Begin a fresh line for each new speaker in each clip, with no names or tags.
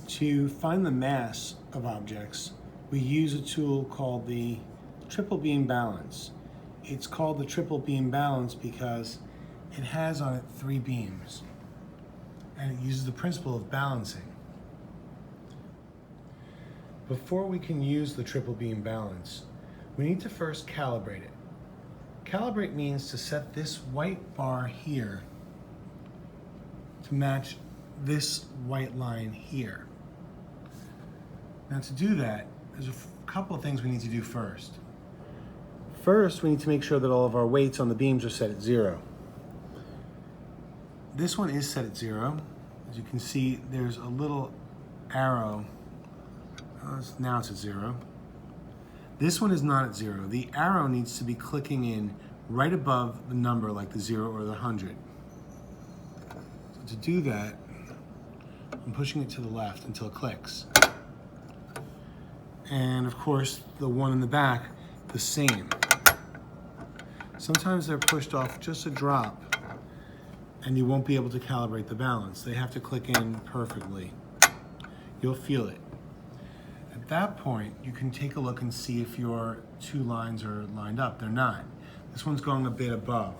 To find the mass of objects, we use a tool called the triple beam balance. It's called the triple beam balance because it has on it 3 beams, and it uses the principle of balancing. Before we can use the triple beam balance, we need to first calibrate it. Calibrate means to set this white bar here to match this white line here. Now to do that, there's a couple of things we need to do first. First, we need to make sure that all of our weights on the beams are set at 0. This one is set at 0. As you can see, there's a little arrow. Now it's at 0. This one is not at 0. The arrow needs to be clicking in right above the number, like the 0 or the 100. So to do that, I'm pushing it to the left until it clicks. And of course, the one in the back, the same. Sometimes they're pushed off just a drop, and you won't be able to calibrate the balance. They have to click in perfectly. You'll feel it. At that point, you can take a look and see if your 2 lines are lined up. They're not. This one's going a bit above.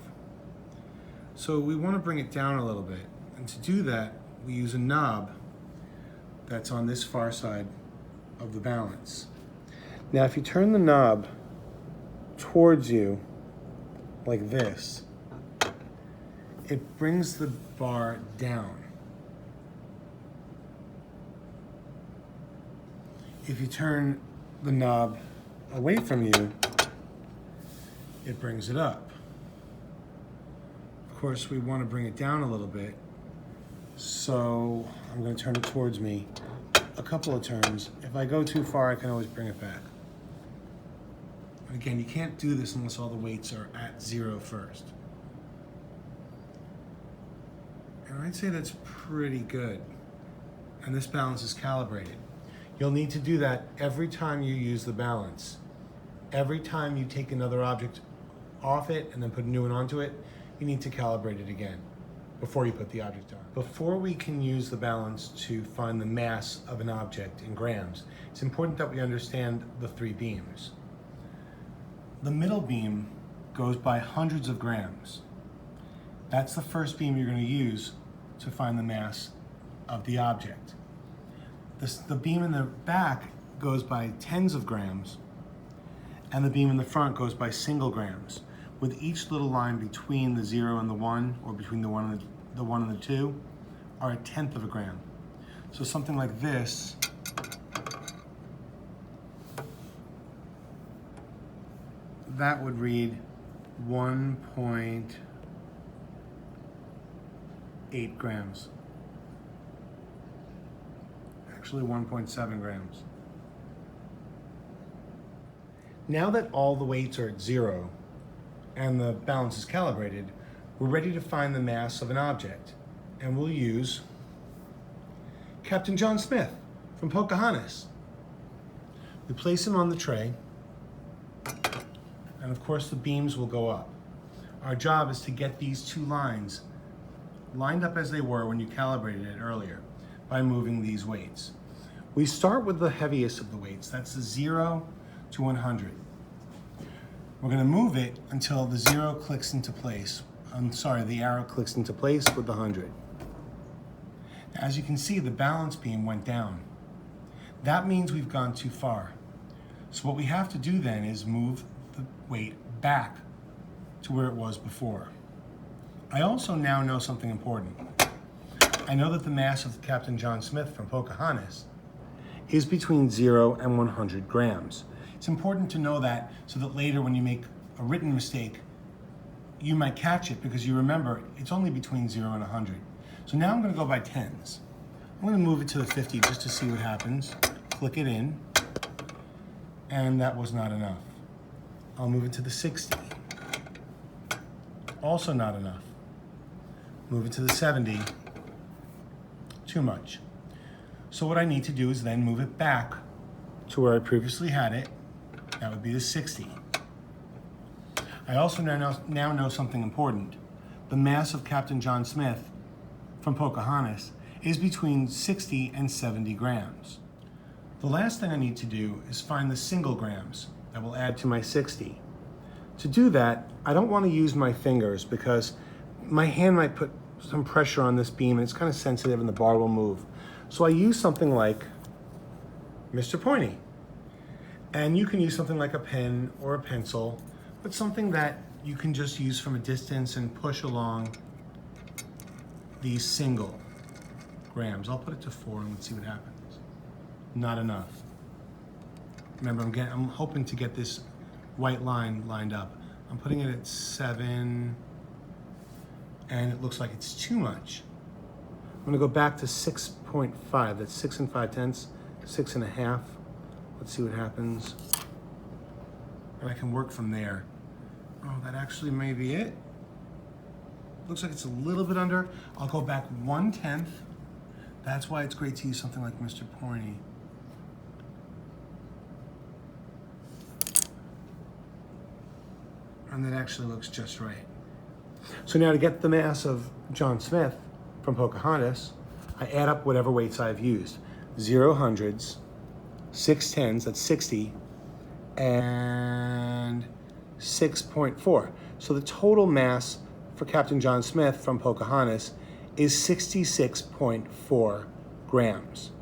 So we want to bring it down a little bit. And to do that, we use a knob that's on this far side of the balance. Now, if you turn the knob towards you like this, it brings the bar down. If you turn the knob away from you, it brings it up. Of course, we want to bring it down a little bit, so I'm going to turn it towards me a couple of turns. If I go too far, I can always bring it back. And again, you can't do this unless all the weights are at 0 first. And I'd say that's pretty good. And this balance is calibrated. You'll need to do that every time you use the balance. Every time you take another object off it and then put a new one onto it, you need to calibrate it again before you put the object on. Before we can use the balance to find the mass of an object in grams, it's important that we understand the 3 beams. The middle beam goes by hundreds of grams. That's the first beam you're going to use to find the mass of the object. The beam in the back goes by tens of grams, and the beam in the front goes by single grams, with each little line between the 0 and the 1, or between the 1 and the 2, are a tenth of a gram. So something like this that would read 1.8 grams. Actually 1.7 grams. Now that all the weights are at 0 and the balance is calibrated, we're ready to find the mass of an object. And we'll use Captain John Smith from Pocahontas. We place him on the tray, and of course the beams will go up. Our job is to get these 2 lines lined up as they were when you calibrated it earlier by moving these weights. We start with the heaviest of the weights. That's the 0 to 100. We're going to move it until the 0 clicks into place. The arrow clicks into place with the 100. As you can see, the balance beam went down. That means we've gone too far. So what we have to do then is move the weight back to where it was before. I also now know something important. I know that the mass of Captain John Smith from Pocahontas is between 0 and 100 grams. It's important to know that so that later when you make a written mistake, you might catch it because you remember it's only between 0 and 100. So now I'm going to go by tens. I'm going to move it to the 50 just to see what happens. Click it in, and that was not enough. I'll move it to the 60. Also not enough. Move it to the 70. Too much. So what I need to do is then move it back to where I previously had it. That would be the 60. I also now know something important. The mass of Captain John Smith from Pocahontas is between 60 and 70 grams. The last thing I need to do is find the single grams that will add to my 60. To do that, I don't want to use my fingers because my hand might put some pressure on this beam and it's kind of sensitive and the bar will move. So I use something like Mr. Pointy. And you can use something like a pen or a pencil, but something that you can just use from a distance and push along these single grams. I'll put it to 4 and let's see what happens. Not enough. Remember, I'm hoping to get this white line lined up. I'm putting it at 7, and it looks like it's too much. I'm gonna go back to 6.5. That's 6 5/10, 6.5. Let's see what happens. And I can work from there. Oh, that actually may be it. Looks like it's a little bit under. I'll go back 1/10. That's why it's great to use something like Mr. Pointy. And that actually looks just right. So now to get the mass of John Smith from Pocahontas, I add up whatever weights I've used. 0 hundreds, 6 tens, that's 60, and 6.4. So the total mass for Captain John Smith from Pocahontas is 66.4 grams.